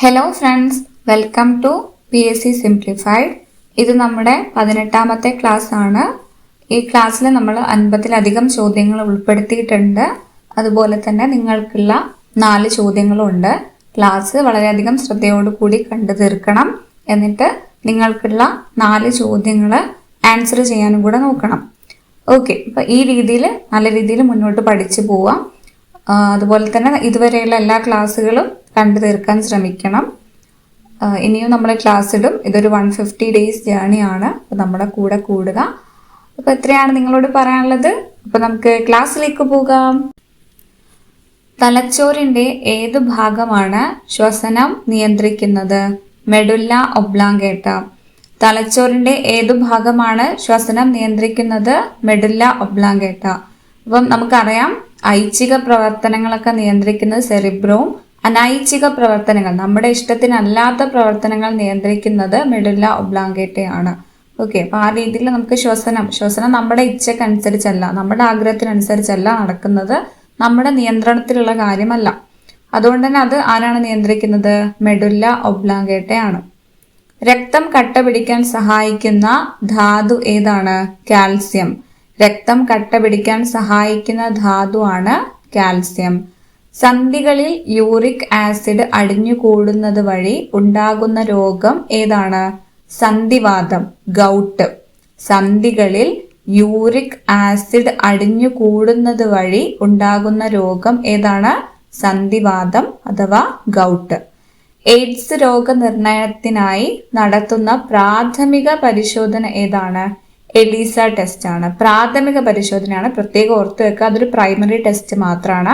Hello friends, welcome to PSC simplified. ഇത് നമ്മുടെ 18ാമത്തെ class ആണ്. ഈ ക്ലാസ്സിൽ നമ്മൾ 50-ലധികം ചോദ്യങ്ങൾ ഉൾപ്പെടുത്തിയിട്ടുണ്ട്. അതുപോലെ തന്നെ നിങ്ങൾക്കുള്ള 4 ചോദ്യങ്ങളുണ്ട്. ക്ലാസ് വളരെയധികം ശ്രദ്ധയോടുകൂടി കണ്ടു തീർക്കണം. എന്നിട്ട് നിങ്ങൾക്കുള്ള 4 ചോദ്യങ്ങൾ ആൻസർ ചെയ്യാനും കൂടെ നോക്കണം. ഓക്കെ, അപ്പോൾ ഈ രീതിയിൽ നല്ല രീതിയിൽ മുന്നോട്ട് പഠിച്ചു പോവാം. അതുപോലെ തന്നെ ഇതുവരെയുള്ള എല്ലാ ക്ലാസ്സുകളും കണ്ടു തീർക്കാൻ ശ്രമിക്കണം. ഇനിയും നമ്മൾ ക്ലാസ് ഇടും. ഇതൊരു 150 ഡേയ്സ് ജേർണിയാണ്. അപ്പോൾ നമ്മുടെ കൂടെ കൂടുക. അപ്പോൾ എത്രയാണ് നിങ്ങളോട് പറയാനുള്ളത്? അപ്പോൾ നമുക്ക് ക്ലാസ്സിലേക്ക് പോകാം. തലച്ചോറിന്റെ ഏത് ഭാഗമാണ് ശ്വസനം നിയന്ത്രിക്കുന്നത്? മെഡുല്ല ഒബ്ലാങ്കേട്ട. തലച്ചോറിന്റെ ഏതു ഭാഗമാണ് ശ്വസനം നിയന്ത്രിക്കുന്നത്? മെഡുല്ല ഒബ്ലാങ്കേട്ട. അപ്പം നമുക്കറിയാം, ഐച്ഛിക പ്രവർത്തനങ്ങളൊക്കെ നിയന്ത്രിക്കുന്നത് സെറിബ്രവും, അനൈച്ഛിക പ്രവർത്തനങ്ങൾ, നമ്മുടെ ഇഷ്ടത്തിനല്ലാത്ത പ്രവർത്തനങ്ങൾ നിയന്ത്രിക്കുന്നത് മെഡുല്ല ഒബ്ലാങ്കേട്ടയാണ്. ഓക്കെ, അപ്പോൾ ആ രീതിയിൽ നമുക്ക് ശ്വസനം നമ്മുടെ ഇച്ഛക്കനുസരിച്ചല്ല, നമ്മുടെ ആഗ്രഹത്തിനനുസരിച്ചല്ല നടക്കുന്നത്, നമ്മുടെ നിയന്ത്രണത്തിലുള്ള കാര്യമല്ല. അതുകൊണ്ട് തന്നെ അത് ആരാണ് നിയന്ത്രിക്കുന്നത്? മെഡുല്ല ഒബ്ലാങ്കേട്ടയാണ്. രക്തം കട്ട പിടിക്കാൻ സഹായിക്കുന്ന ധാതു ഏതാണ്? കാൽസ്യം. രക്തം കട്ട പിടിക്കാൻ സഹായിക്കുന്ന ധാതുവാണ് കാൽസ്യം. സന്ധികളിൽ യൂറിക് ആസിഡ് അടിഞ്ഞുകൂടുന്നത് വഴി ഉണ്ടാകുന്ന രോഗം ഏതാണ്? സന്ധിവാതം, ഗൗട്ട്. സന്ധികളിൽ യൂറിക് ആസിഡ് അടിഞ്ഞുകൂടുന്നത് വഴി ഉണ്ടാകുന്ന രോഗം ഏതാണ്? സന്ധിവാതം അഥവാ ഗൗട്ട്. എയ്ഡ്സ് രോഗനിർണയത്തിനായി നടത്തുന്ന പ്രാഥമിക പരിശോധന ഏതാണ്? എലീസ ടെസ്റ്റ് ആണ്. പ്രാഥമിക പരിശോധനയാണ്, പ്രത്യേകം ഓർത്തു വെക്കുക. അതൊരു പ്രൈമറി ടെസ്റ്റ് മാത്രമാണ്.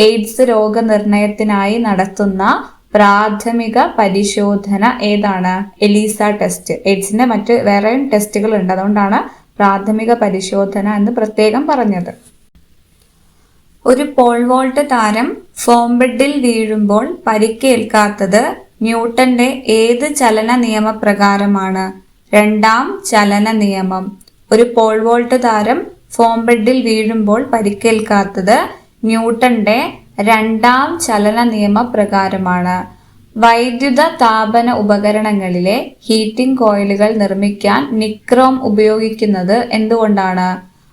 എയ്ഡ്സ് രോഗനിർണയത്തിനായി നടത്തുന്ന പ്രാഥമിക പരിശോധന ഏതാണ്? Elisa test. എയ്ഡ്സിന്റെ മറ്റ് വേറെയും ടെസ്റ്റുകൾ ഉണ്ട്, അതുകൊണ്ടാണ് പ്രാഥമിക പരിശോധന എന്ന് പ്രത്യേകം പറഞ്ഞത്. ഒരു പോൾ വോൾട്ട് താരം ഫോം ബെഡിൽ വീഴുമ്പോൾ പരിക്കേൽക്കാത്തത് ന്യൂട്ടന്റെ ഏത് ചലന നിയമപ്രകാരമാണ്? രണ്ടാം ചലന നിയമം. ഒരു പോൾ വോൾട്ട് താരം ഫോം ബെഡിൽ വീഴുമ്പോൾ പരിക്കേൽക്കാത്തത് ന്യൂട്ടന്റെ രണ്ടാം ചലന നിയമപ്രകാരമാണ്. വൈദ്യുത താപന ഉപകരണങ്ങളിലെ ഹീറ്റിംഗ് കോയിലുകൾ നിർമ്മിക്കാൻ നിക്രോം ഉപയോഗിക്കുന്നത് എന്തുകൊണ്ടാണ്?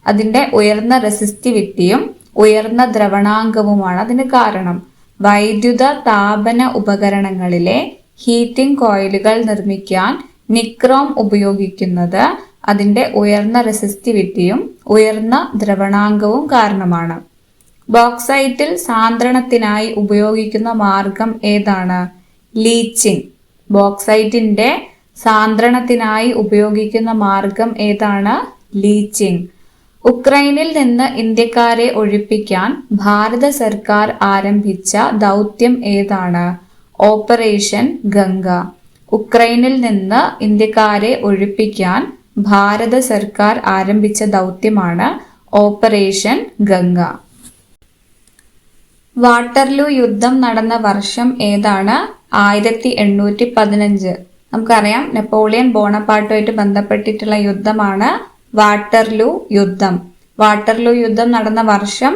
അതിന്റെ ഉയർന്ന റെസിസ്റ്റിവിറ്റിയും ഉയർന്ന ദ്രവണാങ്കവുമാണ് അതിന് കാരണം. വൈദ്യുത താപന ഉപകരണങ്ങളിലെ ഹീറ്റിംഗ് കോയിലുകൾ നിർമ്മിക്കാൻ നിക്രോം ഉപയോഗിക്കുന്നത് അതിന്റെ ഉയർന്ന റെസിസ്റ്റിവിറ്റിയും ഉയർന്ന ദ്രവണാങ്കവും കാരണമാണ്. ബോക്സൈറ്റിൽ സാന്ദ്രണത്തിനായി ഉപയോഗിക്കുന്ന മാർഗം ഏതാണ്? ലീച്ചിങ്. ബോക്സൈറ്റിന്റെ സാന്ദ്രണത്തിനായി ഉപയോഗിക്കുന്ന മാർഗം ഏതാണ്? ലീച്ചിങ്. ഉക്രൈനിൽ നിന്ന് ഇന്ത്യക്കാരെ ഒഴിപ്പിക്കാൻ ഭാരത സർക്കാർ ആരംഭിച്ച ദൗത്യം ഏതാണ്? ഓപ്പറേഷൻ ഗംഗ. ഉക്രൈനിൽ നിന്ന് ഇന്ത്യക്കാരെ ഒഴിപ്പിക്കാൻ ഭാരത സർക്കാർ ആരംഭിച്ച ദൗത്യമാണ് ഓപ്പറേഷൻ ഗംഗ. വാട്ടർലൂ യുദ്ധം നടന്ന വർഷം ഏതാണ്? 1815. നമുക്കറിയാം, നെപ്പോളിയൻ ബോണപ്പാർട്ടുമായിട്ട് ബന്ധപ്പെട്ടിട്ടുള്ള യുദ്ധമാണ് വാട്ടർലൂ യുദ്ധം. വാട്ടർലൂ യുദ്ധം നടന്ന വർഷം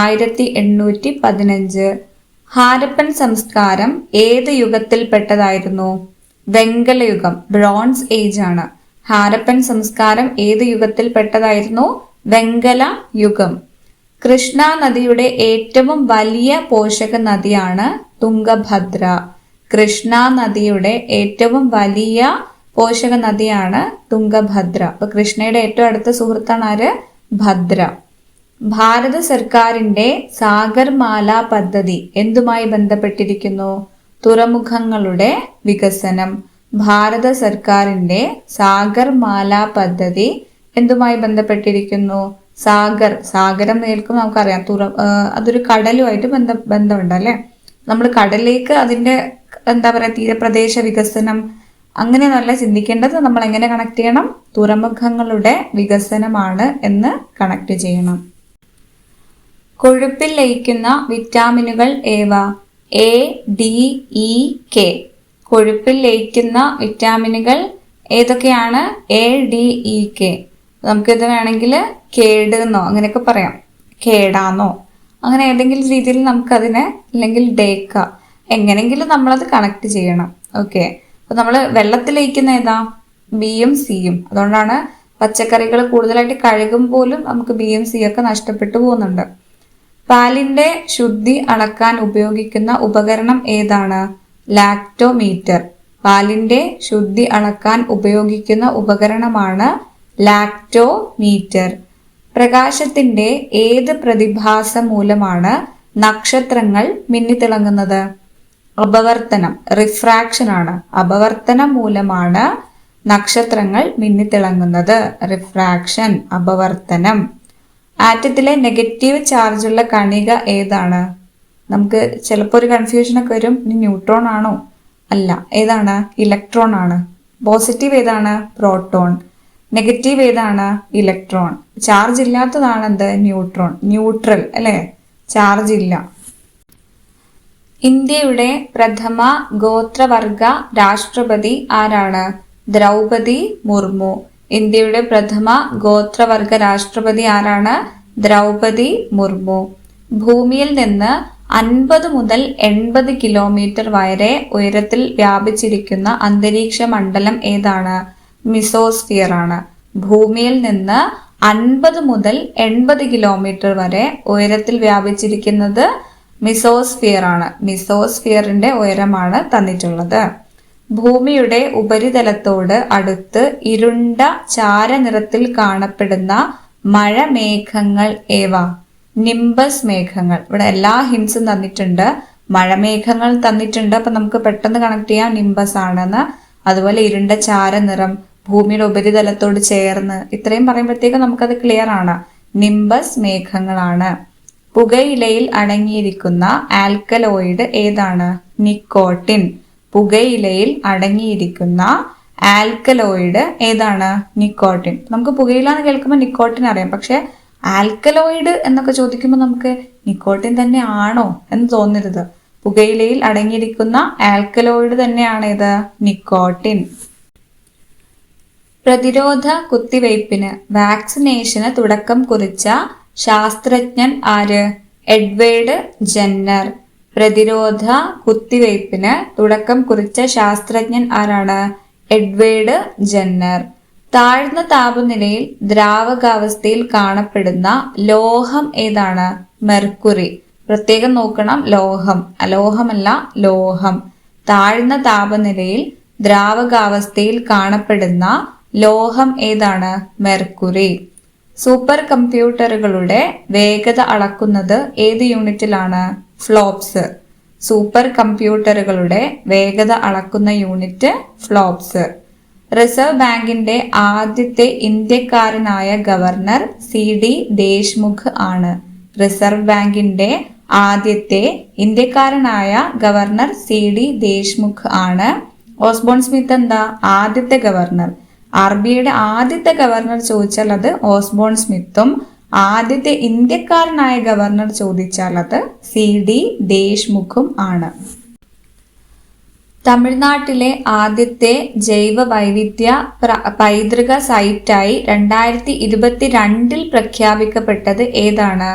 1815. ഹാരപ്പൻ സംസ്കാരം ഏത് യുഗത്തിൽപ്പെട്ടതായിരുന്നു? വെങ്കലയുഗം, ബ്രോൺസ് ഏജ് ആണ്. ഹാരപ്പൻ സംസ്കാരം ഏത് യുഗത്തിൽപ്പെട്ടതായിരുന്നു? വെങ്കല യുഗം. കൃഷ്ണ നദിയുടെ ഏറ്റവും വലിയ പോഷക നദിയാണ് തുംഗഭദ്ര. കൃഷ്ണ നദിയുടെ ഏറ്റവും വലിയ പോഷക നദിയാണ് തുംഗഭദ്ര. അപ്പൊ കൃഷ്ണയുടെ ഏറ്റവും അടുത്ത സുഹൃത്താണ് ആര്? ഭദ്ര. ഭാരത സർക്കാരിന്റെ സാഗർമാല പദ്ധതി എന്തുമായി ബന്ധപ്പെട്ടിരിക്കുന്നു? തുറമുഖങ്ങളുടെ വികസനം. ഭാരത സർക്കാരിന്റെ സാഗർമാല പദ്ധതി എന്തുമായി ബന്ധപ്പെട്ടിരിക്കുന്നു? സാഗരം കേൾക്കുമ്പോൾ നമുക്കറിയാം, അതൊരു കടലുമായിട്ട് ബന്ധമുണ്ട് അല്ലെ. നമ്മൾ കടലിലേക്ക് അതിന്റെ തീരപ്രദേശ വികസനം അങ്ങനെയൊന്നല്ല ചിന്തിക്കേണ്ടത്. നമ്മൾ എങ്ങനെ കണക്ട് ചെയ്യണം? തുറമുഖങ്ങളുടെ വികസനമാണ് എന്ന് കണക്ട് ചെയ്യണം. കൊഴുപ്പിൽ ലയിക്കുന്ന വിറ്റാമിനുകൾ ഏവ? A, D, E, K. കൊഴുപ്പിൽ ലയിക്കുന്ന വിറ്റാമിനുകൾ ഏതൊക്കെയാണ്? A, D, E, K. നമുക്കിത് വേണമെങ്കിൽ കേട് എന്നോ അങ്ങനെയൊക്കെ പറയാം, കേടാന്നോ അങ്ങനെ ഏതെങ്കിലും രീതിയിൽ നമുക്കതിനെ, അല്ലെങ്കിൽ ഡേക്ക. എങ്ങനെങ്കിലും നമ്മളത് കണക്ട് ചെയ്യണം. ഓക്കെ, അപ്പൊ നമ്മൾ വെള്ളത്തിൽ ലയിക്കുന്ന ഏതാ? ബിയും സിയും. അതുകൊണ്ടാണ് പച്ചക്കറികൾ കൂടുതലായിട്ട് കഴുകും പോലും നമുക്ക് ബിയും സി ഒക്കെ നഷ്ടപ്പെട്ടു പോകുന്നുണ്ട്. പാലിന്റെ ശുദ്ധി അളക്കാൻ ഉപയോഗിക്കുന്ന ഉപകരണം ഏതാണ്? ലാക്ടോമീറ്റർ. പാലിന്റെ ശുദ്ധി അളക്കാൻ ഉപയോഗിക്കുന്ന ഉപകരണമാണ് ലാക്ടോമീറ്റർ. പ്രകാശത്തിന്റെ ഏത് പ്രതിഭാസം മൂലമാണ് നക്ഷത്രങ്ങൾ മിന്നിത്തിളങ്ങുന്നത്? അപവർത്തനം, റിഫ്രാക്ഷൻ ആണ്. അപവർത്തനം മൂലമാണ് നക്ഷത്രങ്ങൾ മിന്നിത്തിളങ്ങുന്നത്. റിഫ്രാക്ഷൻ, അപവർത്തനം. ആറ്റത്തിലെ നെഗറ്റീവ് ചാർജുള്ള കണിക ഏതാണ്? നമുക്ക് ചിലപ്പോൾ ഒരു കൺഫ്യൂഷനൊക്കെ വരും, ഇനി ന്യൂട്രോൺ ആണോ? അല്ല, ഏതാണ്? ഇലക്ട്രോൺ ആണ്. പോസിറ്റീവ് ഏതാണ്? പ്രോട്ടോൺ. നെഗറ്റീവ് ഏതാണ്? ഇലക്ട്രോൺ. ചാർജ് ഇല്ലാത്തതാണ് എന്ത്? ന്യൂട്രോൺ. ന്യൂട്രൽ അല്ലെ, ചാർജ് ഇല്ല. ഇന്ത്യയുടെ പ്രഥമ ഗോത്രവർഗ രാഷ്ട്രപതി ആരാണ്? ദ്രൗപദി മുർമു. ഇന്ത്യയുടെ പ്രഥമ ഗോത്രവർഗ രാഷ്ട്രപതി ആരാണ്? ദ്രൗപദി മുർമു. ഭൂമിയിൽ നിന്ന് 50 മുതൽ 80 കിലോമീറ്റർ വരെ ഉയരത്തിൽ വ്യാപിച്ചിരിക്കുന്ന അന്തരീക്ഷ മണ്ഡലം ഏതാണ്? മിസോസ്ഫിയർ ആണ്. ഭൂമിയിൽ നിന്ന് 50 മുതൽ 80 കിലോമീറ്റർ വരെ ഉയരത്തിൽ വ്യാപിച്ചിരിക്കുന്നത് മിസോസ്ഫിയർ ആണ്. മിസോസ്ഫിയറിന്റെ ഉയരമാണ് തന്നിട്ടുള്ളത്. ഭൂമിയുടെ ഉപരിതലത്തോട് അടുത്ത് ഇരുണ്ട ചാരനിറത്തിൽ കാണപ്പെടുന്ന മഴമേഘങ്ങൾ ഏവ? നിംബസ് മേഘങ്ങൾ. ഇവിടെ എല്ലാ ഹിൻസും തന്നിട്ടുണ്ട്. മഴമേഘങ്ങൾ തന്നിട്ടുണ്ട്, അപ്പൊ നമുക്ക് പെട്ടെന്ന് കണക്ട് ചെയ്യാം നിംബസ് ആണെന്ന്. അതുപോലെ ഇരുണ്ട ചാരനിറം, ഭൂമിയുടെ ഉപരിതലത്തോട് ചേർന്ന്, ഇത്രയും പറയുമ്പോഴത്തേക്ക് നമുക്കത് ക്ലിയർ ആണ്. നിംബസ് മേഘങ്ങളാണ്. പുകയിലയിൽ അടങ്ങിയിരിക്കുന്ന ആൽക്കലോയിഡ് ഏതാണ്? നിക്കോട്ടിൻ. പുകയിലയിൽ അടങ്ങിയിരിക്കുന്ന ആൽക്കലോയിഡ് ഏതാണ്? നിക്കോട്ടിൻ. നമുക്ക് പുകയില എന്ന് കേൾക്കുമ്പോൾ നിക്കോട്ടിൻ അറിയാം, പക്ഷെ ആൽക്കലോയിഡ് എന്നൊക്കെ ചോദിക്കുമ്പോൾ നമുക്ക് നിക്കോട്ടിൻ തന്നെ ആണോ എന്ന് തോന്നരുത്. പുകയിലയിൽ അടങ്ങിയിരിക്കുന്ന ആൽക്കലോയിഡ് തന്നെയാണ് ഇത്, നിക്കോട്ടിൻ. പ്രതിരോധ കുത്തിവയ്പ്പിന്, വാക്സിനേഷന് തുടക്കം കുറിച്ച ശാസ്ത്രജ്ഞൻ ആര്? Edward Jenner. പ്രതിരോധ കുത്തിവയ്പ്പിന് തുടക്കം കുറിച്ച ശാസ്ത്രജ്ഞൻ ആരാണ്? Edward Jenner. താഴ്ന്ന താപനിലയിൽ ദ്രാവകാവസ്ഥയിൽ കാണപ്പെടുന്ന ലോഹം ഏതാണ്? മെർക്കുറി. പ്രത്യേകം നോക്കണം, ലോഹം, അലോഹമല്ല, ലോഹം. താഴ്ന്ന താപനിലയിൽ ദ്രാവകാവസ്ഥയിൽ കാണപ്പെടുന്ന ലോഹം ഏതാണ്? മെർക്കുറി. സൂപ്പർ കമ്പ്യൂട്ടറുകളുടെ വേഗത അളക്കുന്നത് ഏത് യൂണിറ്റിലാണ്? ഫ്ലോപ്സ്. സൂപ്പർ കമ്പ്യൂട്ടറുകളുടെ വേഗത അളക്കുന്ന യൂണിറ്റ് ഫ്ലോപ്സ്. റിസർവ് ബാങ്കിന്റെ ആദ്യത്തെ ഇന്ത്യക്കാരനായ ഗവർണർ CD ദേശ്മുഖ് ആണ്. റിസർവ് ബാങ്കിന്റെ ആദ്യത്തെ ഇന്ത്യക്കാരനായ ഗവർണർ CD ദേശ്മുഖ് ആണ്. ഓസ്ബോൺ സ്മിത്ത് എന്താ? ആദ്യത്തെ ഗവർണർ. RBIയുടെ ആദ്യത്തെ ഗവർണർ ചോദിച്ചാൽ അത് ഓസ്ബോൺ സ്മിത്തും, ആദ്യത്തെ ഇന്ത്യക്കാരനായ ഗവർണർ ചോദിച്ചാൽ അത് CD ദേശ്മുഖും ആണ്. തമിഴ്നാട്ടിലെ ആദ്യത്തെ ജൈവ വൈവിധ്യ പൈതൃക സൈറ്റായി 2022 പ്രഖ്യാപിക്കപ്പെട്ടത് ഏതാണ്?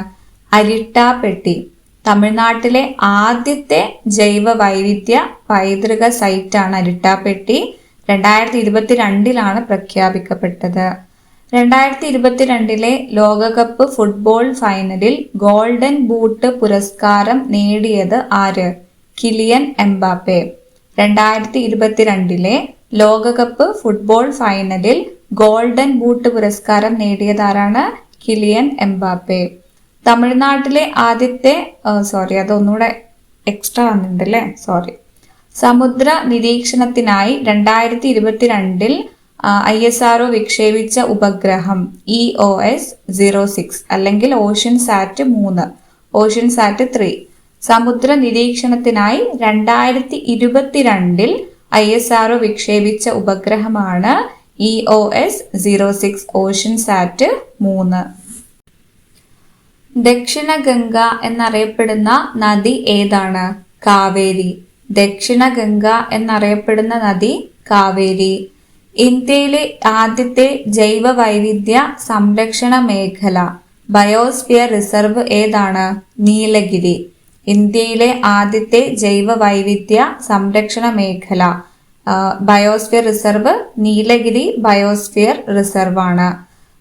അരിട്ടാപ്പെട്ടി. തമിഴ്നാട്ടിലെ ആദ്യത്തെ ജൈവ വൈവിധ്യ പൈതൃക സൈറ്റാണ് അരിട്ടാപ്പെട്ടി. 2022 പ്രഖ്യാപിക്കപ്പെട്ടത്. 2022 ലോകകപ്പ് ഫുട്ബോൾ ഫൈനലിൽ ഗോൾഡൻ ബൂട്ട് പുരസ്കാരം നേടിയത് ആര്? Kylian Mbappe. 2022 ലോകകപ്പ് ഫുട്ബോൾ ഫൈനലിൽ ഗോൾഡൻ ബൂട്ട് പുരസ്കാരം നേടിയതാരാണ്? Kylian Mbappe. തമിഴ്നാട്ടിലെ ആദ്യത്തെ അതൊന്നുകൂടെ എക്സ്ട്രാ വന്നിട്ടുണ്ടല്ലേ, സമുദ്ര നിരീക്ഷണത്തിനായി 2022 ISRO വിക്ഷേപിച്ച ഉപഗ്രഹം EOS-06 അല്ലെങ്കിൽ ഓഷ്യൻ സാറ്റ് 3, ഓഷ്യൻ സാറ്റ് 3. സമുദ്ര നിരീക്ഷണത്തിനായി 2022 ISRO വിക്ഷേപിച്ച ഉപഗ്രഹമാണ് EOS-06 ഓഷ്യൻ സാറ്റ് 3. ദക്ഷിണ ഗംഗ എന്നറിയപ്പെടുന്ന നദി ഏതാണ്? കാവേരി. ദക്ഷിണ ഗംഗ എന്നറിയപ്പെടുന്ന നദി കാവേരി. ഇന്ത്യയിലെ ആദ്യത്തെ ജൈവ വൈവിധ്യ സംരക്ഷണ മേഖല ബയോസ്ഫിയർ റിസർവ് ഏതാണ്? നീലഗിരി. ഇന്ത്യയിലെ ആദ്യത്തെ ജൈവ വൈവിധ്യ സംരക്ഷണ മേഖല biosphere reserve Nilgiri biosphere reserve ആണ്.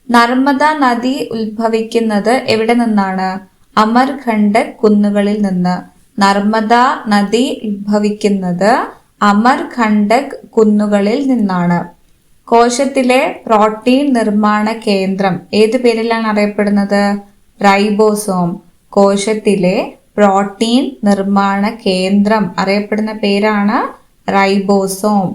നർമ്മദ നദി ഉത്ഭവിക്കുന്നത് എവിടെ നിന്നാണ്? അമർഖണ്ഡക് കുന്നുകളിൽ നിന്ന്. നർമ്മദ നദി ഉത്ഭവിക്കുന്നത് അമർഖണ്ഡക് കുന്നുകളിൽ നിന്നാണ്. കോശത്തിലെ പ്രോട്ടീൻ നിർമ്മാണ കേന്ദ്രം ഏത് പേരിലാണ് അറിയപ്പെടുന്നത്? റൈബോസോം. കോശത്തിലെ പ്രോട്ടീൻ നിർമ്മാണ കേന്ദ്രം അറിയപ്പെടുന്ന പേരാണ് റൈബോസോം.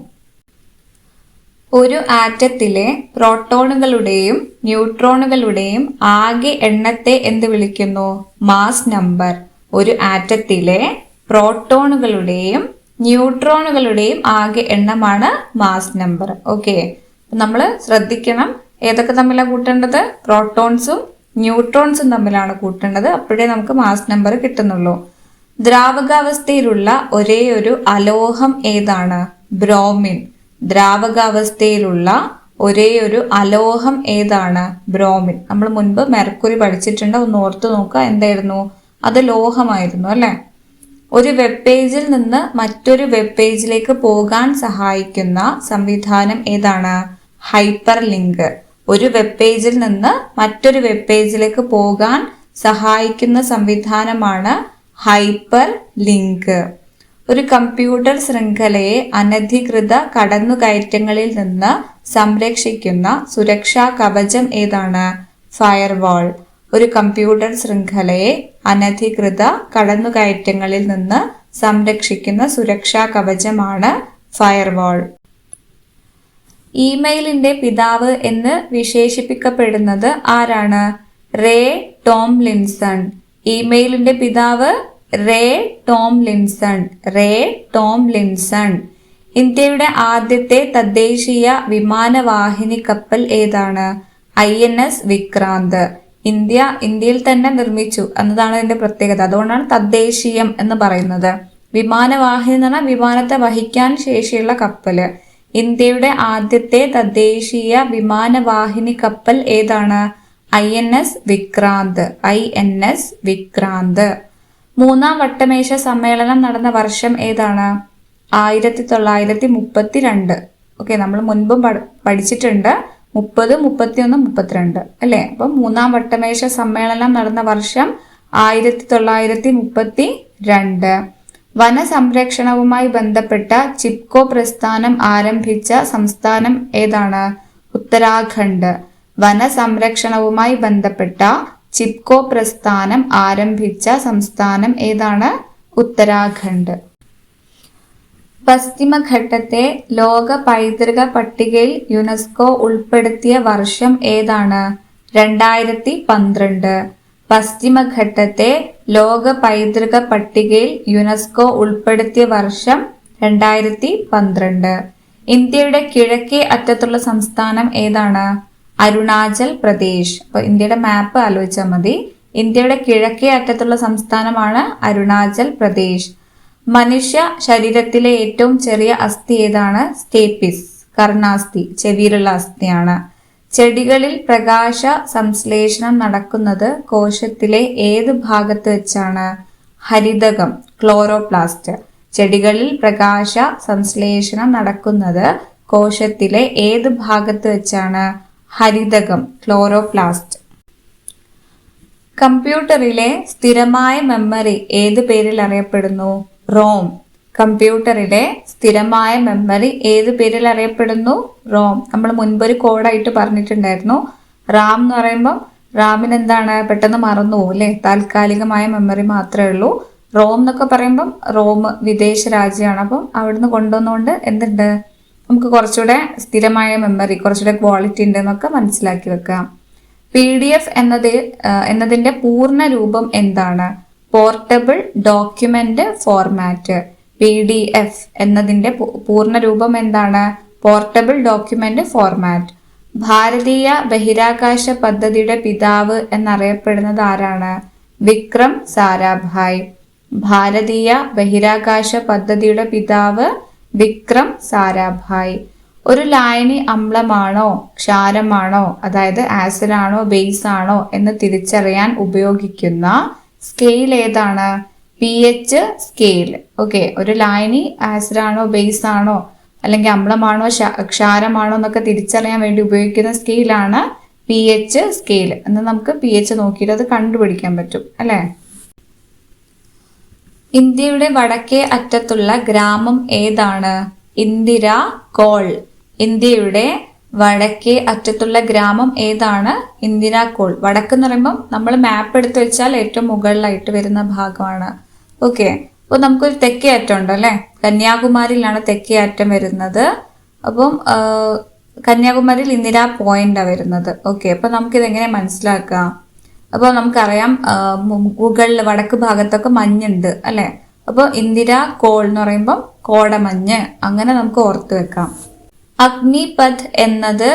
ഒരു ആറ്റത്തിലെ പ്രോട്ടോണുകളുടെയും ന്യൂട്രോണുകളുടെയും ആകെ എണ്ണത്തെ എന്ത് വിളിക്കുന്നു? Mass number. ഒരു ആറ്റത്തിലെ പ്രോട്ടോണുകളുടെയും ന്യൂട്രോണുകളുടെയും ആകെ എണ്ണമാണ് മാസ് നമ്പർ. ഓക്കെ, നമ്മൾ ശ്രദ്ധിക്കണം ഏതൊക്കെ തമ്മിലാണ് കൂട്ടേണ്ടത്? പ്രോട്ടോൺസും ന്യൂട്രോൺസും തമ്മിലാണ് കൂട്ടേണ്ടത്. അപ്പോഴേ നമുക്ക് മാസ് നമ്പർ കിട്ടുന്നുള്ളൂ. ദ്രാവകാവസ്ഥയിലുള്ള ഒരേ ഒരു അലോഹം ഏതാണ്? ബ്രോമിൻ. ദ്രാവകാവസ്ഥയിലുള്ള ഒരേ ഒരു അലോഹം ഏതാണ്? ബ്രോമിൻ. നമ്മൾ മുൻപ് മെർക്കുറി പഠിച്ചിട്ടുണ്ട്, ഒന്ന് ഓർത്തു നോക്കുക. എന്തായിരുന്നു അത്? ലോഹമായിരുന്നു അല്ലെ. ഒരു വെബ് പേജിൽ നിന്ന് മറ്റൊരു വെബ് പേജിലേക്ക് പോകാൻ സഹായിക്കുന്ന സംവിധാനം ഏതാണ്? Hyper link. ഒരു വെബ് പേജിൽ നിന്ന് മറ്റൊരു വെബ് പേജിലേക്ക് പോകാൻ സഹായിക്കുന്ന സംവിധാനമാണ് ഹൈപ്പർ ലിങ്ക്. ഒരു കമ്പ്യൂട്ടർ ശൃംഖലയെ അനധികൃത കടന്നുകയറ്റങ്ങളിൽ നിന്ന് സംരക്ഷിക്കുന്ന സുരക്ഷാ കവചം ഏതാണ്? ഫയർവാൾ. ഒരു കമ്പ്യൂട്ടർ ശൃംഖലയെ അനധികൃത കടന്നുകയറ്റങ്ങളിൽ നിന്ന് സംരക്ഷിക്കുന്ന സുരക്ഷാ കവചമാണ് ഫയർവാൾ. ഇമെയിലിന്റെ പിതാവ് എന്ന് വിശേഷിപ്പിക്കപ്പെടുന്നത് ആരാണ്? Ray Tomlinson. ഇമെയിലിന്റെ പിതാവ് റേ ടോംലിൻസൺ. Ray Tomlinson. ഇന്ത്യയുടെ ആദ്യത്തെ തദ്ദേശീയ വിമാനവാഹിനി കപ്പൽ ഏതാണ്? INS വിക്രാന്ത്. ഇന്ത്യയിൽ തന്നെ നിർമ്മിച്ചു എന്നതാണ് ഇതിന്റെ പ്രത്യേകത. അതുകൊണ്ടാണ് തദ്ദേശീയം എന്ന് പറയുന്നത്. വിമാനവാഹിനി എന്ന് പറഞ്ഞാൽ വിമാനത്തെ വഹിക്കാൻ ശേഷിയുള്ള കപ്പല്. ഇന്ത്യയുടെ ആദ്യത്തെ തദ്ദേശീയ വിമാനവാഹിനി കപ്പൽ ഏതാണ്? INS വിക്രാന്ത്. INS വിക്രാന്ത്. മൂന്നാം വട്ടമേശ സമ്മേളനം നടന്ന വർഷം ഏതാണ്? 1932. ഓക്കെ, നമ്മൾ മുൻപും പഠിച്ചിട്ടുണ്ട്. 30, 31, 32 അല്ലെ. അപ്പം മൂന്നാം വട്ടമേശ സമ്മേളനം നടന്ന വർഷം 1932. വനസംരക്ഷണവുമായി ബന്ധപ്പെട്ട ചിപ്കോ പ്രസ്ഥാനം ആരംഭിച്ച സംസ്ഥാനം ഏതാണ്? ഉത്തരാഖണ്ഡ്. വനസംരക്ഷണവുമായി ബന്ധപ്പെട്ട ചിപ്കോ പ്രസ്ഥാനം ആരംഭിച്ച സംസ്ഥാനം ഏതാണ്? ഉത്തരാഖണ്ഡ്. പശ്ചിമഘട്ടത്തെ ലോക പൈതൃക പട്ടികയിൽ യുനെസ്കോ ഉൾപ്പെടുത്തിയ വർഷം ഏതാണ്? 2012. പശ്ചിമഘട്ടത്തെ ലോക പൈതൃക പട്ടികയിൽ യുനെസ്കോ ഉൾപ്പെടുത്തിയ വർഷം 2012. ഇന്ത്യയുടെ കിഴക്കേ അറ്റത്തുള്ള സംസ്ഥാനം ഏതാണ്? അരുണാചൽ പ്രദേശ്. അപ്പൊ ഇന്ത്യയുടെ മാപ്പ് ആലോചിച്ചാൽ മതി. ഇന്ത്യയുടെ കിഴക്കേ അറ്റത്തുള്ള സംസ്ഥാനമാണ് അരുണാചൽ പ്രദേശ്. മനുഷ്യ ശരീരത്തിലെ ഏറ്റവും ചെറിയ അസ്ഥി ഏതാണ്? സ്റ്റേപ്പിസ്. കർണാസ്ഥി, ചെവിയിലുള്ള അസ്ഥിയാണ്. ചെടികളിൽ പ്രകാശ സംശ്ലേഷണം നടക്കുന്നത് കോശത്തിലെ ഏത് ഭാഗത്ത് വെച്ചാണ്? ഹരിതകം, ക്ലോറോപ്ലാസ്റ്റ്. ചെടികളിൽ പ്രകാശ സംശ്ലേഷണം നടക്കുന്നത് കോശത്തിലെ ഏത് ഭാഗത്ത് വെച്ചാണ്? ഹരിതകം, ക്ലോറോപ്ലാസ്റ്റ്. കമ്പ്യൂട്ടറിലെ സ്ഥിരമായ മെമ്മറി ഏത് പേരിൽ അറിയപ്പെടുന്നു? റോം. കമ്പ്യൂട്ടറിലെ സ്ഥിരമായ മെമ്മറി ഏത് പേരിൽ അറിയപ്പെടുന്നു? റോം. നമ്മൾ മുൻപൊരു കോഡായിട്ട് പറഞ്ഞിട്ടുണ്ടായിരുന്നു. റാം എന്ന് പറയുമ്പോൾ റാമിന് എന്താണ്? പെട്ടെന്ന് മറന്നു പോകും അല്ലെ. താൽക്കാലികമായ മെമ്മറി മാത്രമേ ഉള്ളൂ. റോം എന്നൊക്കെ പറയുമ്പം റോം വിദേശ രാജ്യമാണ്. അപ്പം അവിടുന്ന് കൊണ്ടുവന്നുകൊണ്ട് എന്തുണ്ട്? നമുക്ക് കുറച്ചുകൂടെ സ്ഥിരമായ മെമ്മറി, കുറച്ചുകൂടെ ക്വാളിറ്റി ഉണ്ട് എന്നൊക്കെ മനസ്സിലാക്കി വെക്കാം. PDF എന്നതിന്റെ പൂർണ്ണ രൂപം എന്താണ്? Portable document format. PDF എന്നതിന്റെ പൂർണ്ണ രൂപം എന്താണ്? Portable document format. ഭാരതീയ ബഹിരാകാശ പദ്ധതിയുടെ പിതാവ് എന്നറിയപ്പെടുന്നത് ആരാണ്? വിക്രം സാരാഭായ്. ഭാരതീയ ബഹിരാകാശ പദ്ധതിയുടെ പിതാവ് വിക്രം സാരാഭായ്. ഒരു ലായനി അമ്ലമാണോ ക്ഷാരമാണോ, അതായത് ആസിഡ് ആണോ ബേസ് ആണോ എന്ന് തിരിച്ചറിയാൻ ഉപയോഗിക്കുന്ന സ്കെയിൽ ഏതാണ്? pH scale. ഓക്കെ, ഒരു ലായനി ആസിഡ് ആണോ ബേസ് ആണോ അല്ലെങ്കിൽ അമ്ലമാണോ ക്ഷാരമാണോ എന്നൊക്കെ തിരിച്ചറിയാൻ വേണ്ടി ഉപയോഗിക്കുന്ന സ്കെയിലാണ് pH സ്കെയിൽ. എന്ന് നമുക്ക് pH നോക്കിയിട്ട് അത് കണ്ടുപിടിക്കാൻ പറ്റും അല്ലേ. ഇന്ത്യയുടെ വടക്കേ അറ്റത്തുള്ള ഗ്രാമം ഏതാണ്? ഇന്ദിര കോൾ. ഇന്ത്യയുടെ വടക്കേ അറ്റത്തുള്ള ഗ്രാമം ഏതാണ്? ഇന്ദിര കോൾ. വടക്ക് എന്ന് പറയുമ്പോൾ നമ്മൾ മാപ്പ് എടുത്ത് വെച്ചാൽ ഏറ്റവും മുകളിലായിട്ട് വരുന്ന ഭാഗമാണ്. ഓക്കെ, അപ്പോൾ നമുക്കൊരു തെക്കേ അറ്റം ഉണ്ട് അല്ലേ. കന്യാകുമാരിയിലാണ് തെക്കേ അറ്റം വരുന്നത്. അപ്പം കന്യാകുമാരിയിൽ ഇന്ദിര പോയിന്റാണ് വരുന്നത്. ഓക്കെ, അപ്പോൾ നമുക്കിത് എങ്ങനെ മനസ്സിലാക്കാം? അപ്പോൾ നമുക്കറിയാം മുകളിൽ വടക്ക് ഭാഗത്തൊക്കെ മഞ്ഞുണ്ട് അല്ലേ. അപ്പോൾ ഇന്ദിര കോൾ എന്ന് പറയുമ്പോൾ കോടമഞ്ഞ്, അങ്ങനെ നമുക്ക് ഓർത്ത് വെക്കാം. അഗ്നിപഥ് എന്നത്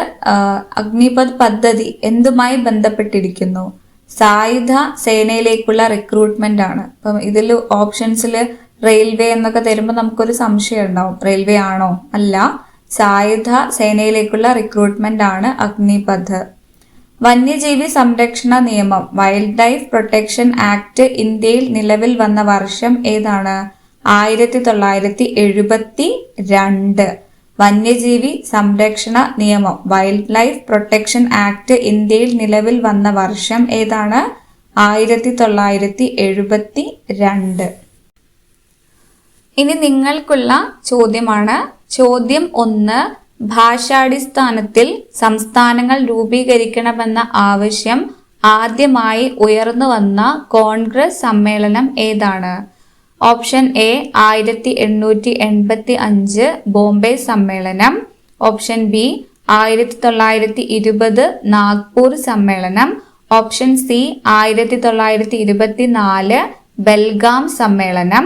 അഗ്നിപഥ് പദ്ധതി എന്തുമായി ബന്ധപ്പെട്ടിരിക്കുന്നു? സായുധ സേനയിലേക്കുള്ള റിക്രൂട്ട്മെന്റ് ആണ്. അപ്പം ഇതിൽ ഓപ്ഷൻസിൽ റെയിൽവേ എന്നൊക്കെ തരുമ്പോൾ നമുക്കൊരു സംശയം ഉണ്ടാവും, റെയിൽവേ ആണോ? അല്ല, സായുധ സേനയിലേക്കുള്ള റിക്രൂട്ട്മെന്റ് ആണ് അഗ്നിപഥ്. വന്യജീവി സംരക്ഷണ നിയമം വൈൽഡ് ലൈഫ് പ്രൊട്ടക്ഷൻ ആക്ട് ഇന്ത്യയിൽ നിലവിൽ വന്ന വർഷം ഏതാണ്? 1972. വന്യജീവി സംരക്ഷണ നിയമം വൈൽഡ് ലൈഫ് പ്രൊട്ടക്ഷൻ ആക്ട് ഇന്ത്യയിൽ നിലവിൽ വന്ന വർഷം ഏതാണ്? 1972. ഇനി നിങ്ങൾക്കുള്ള ചോദ്യമാണ്. ചോദ്യം 1. ഭാഷാടിസ്ഥാനത്തിൽ സംസ്ഥാനങ്ങൾ രൂപീകരിക്കണമെന്ന ആവശ്യം ആദ്യമായി ഉയർന്നു വന്ന കോൺഗ്രസ് സമ്മേളനം ഏതാണ്? ഓപ്ഷൻ എ 1885 ബോംബെ സമ്മേളനം. ഓപ്ഷൻ ബി 1920 നാഗ്പൂർ സമ്മേളനം. ഓപ്ഷൻ സി 1924 ബെൽഗാം സമ്മേളനം.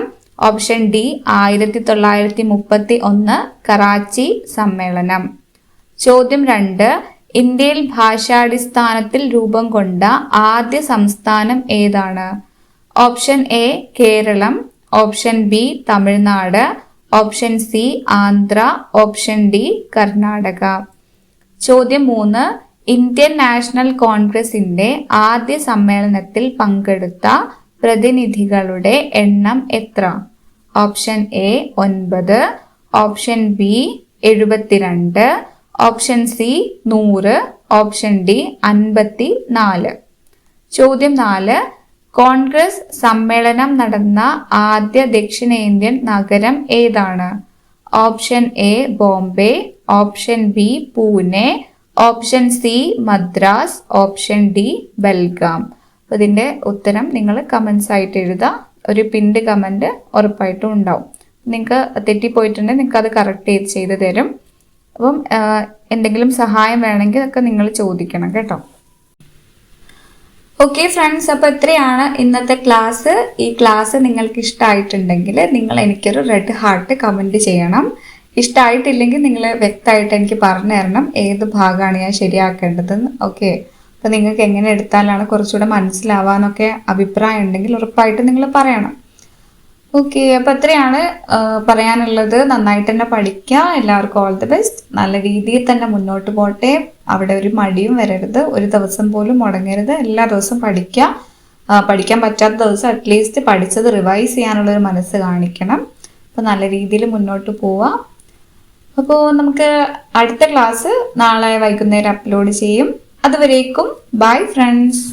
ഓപ്ഷൻ ഡി 1931 കറാച്ചി സമ്മേളനം. ചോദ്യം 2. ഇന്ത്യയിൽ ഭാഷാടിസ്ഥാനത്തിൽ രൂപം കൊണ്ട ആദ്യ സംസ്ഥാനം ഏതാണ്? Option A Keralam. Option B Tamil Nadu. Option C Andhra. Option D Karnataka. ചോദ്യം 3. ഇന്ത്യൻ നാഷണൽ കോൺഗ്രസിന്റെ ആദ്യ സമ്മേളനത്തിൽ പങ്കെടുത്ത പ്രതിനിധികളുടെ എണ്ണം എത്ര? Option A 9. Option B 72. Option C 100. Option D 54. ചോദ്യം 4. കോൺഗ്രസ് സമ്മേളനം നടന്ന ആദ്യ ദക്ഷിണേന്ത്യൻ നഗരം ഏതാണ്? Option A Bombay. Option B Pune. Option C Madras. Option D Belgaum. അപ്പോൾ ഇതിൻ്റെ ഉത്തരം നിങ്ങൾ കമൻസ് ആയിട്ട് എഴുതുക. ഒരു പിൻഡ് കമൻറ്റ് ഉറപ്പായിട്ടും ഉണ്ടാവും. നിങ്ങൾക്ക് തെറ്റിപ്പോയിട്ടുണ്ടെങ്കിൽ നിങ്ങൾക്ക് അത് കറക്റ്റ് ചെയ്ത് തരും. അപ്പം എന്തെങ്കിലും സഹായം വേണമെങ്കിൽ ഒക്കെ നിങ്ങൾ ചോദിക്കണം കേട്ടോ. ഓക്കെ ഫ്രണ്ട്സ്, അപ്പോൾ ഇത്രയാണ് ഇന്നത്തെ ക്ലാസ്. ഈ ക്ലാസ് നിങ്ങൾക്ക് ഇഷ്ടമായിട്ടുണ്ടെങ്കിൽ നിങ്ങൾ എനിക്കൊരു റെഡ് ഹാർട്ട് കമൻറ്റ് ചെയ്യണം. ഇഷ്ടമായിട്ടില്ലെങ്കിൽ നിങ്ങൾ വ്യക്തമായിട്ട് എനിക്ക് പറഞ്ഞു തരണം ഏത് ഭാഗമാണ് ഞാൻ ശരിയാക്കേണ്ടതെന്ന്. ഓക്കെ, അപ്പോൾ നിങ്ങൾക്ക് എങ്ങനെ എടുത്താലാണ് കുറച്ചുകൂടെ മനസ്സിലാവാനൊക്കെ അഭിപ്രായം ഉണ്ടെങ്കിൽ ഉറപ്പായിട്ട് നിങ്ങൾ പറയണം. ഓക്കെ, അപ്പോൾ അത്രയാണ് പറയാനുള്ളത്. നന്നായിട്ട് തന്നെ പഠിക്കുക. എല്ലാവർക്കും ഓൾ ദി ബെസ്റ്റ്. നല്ല രീതിയിൽ തന്നെ മുന്നോട്ട് പോട്ടെ. അവിടെ ഒരു മടിയും വരരുത്. ഒരു ദിവസം പോലും മുടങ്ങരുത്. എല്ലാ ദിവസവും പഠിക്കുക. പഠിക്കാൻ പറ്റാത്ത ദിവസം അറ്റ്ലീസ്റ്റ് പഠിച്ചത് റിവൈസ് ചെയ്യാനുള്ളൊരു മനസ്സ് കാണിക്കണം. അപ്പോൾ നല്ല രീതിയിൽ മുന്നോട്ട് പോവാം. അപ്പോൾ നമുക്ക് അടുത്ത ക്ലാസ് നാളെ വൈകുന്നേരം അപ്ലോഡ് ചെയ്യും. അതുവരേക്കും ബൈ ഫ്രണ്ട്സ്.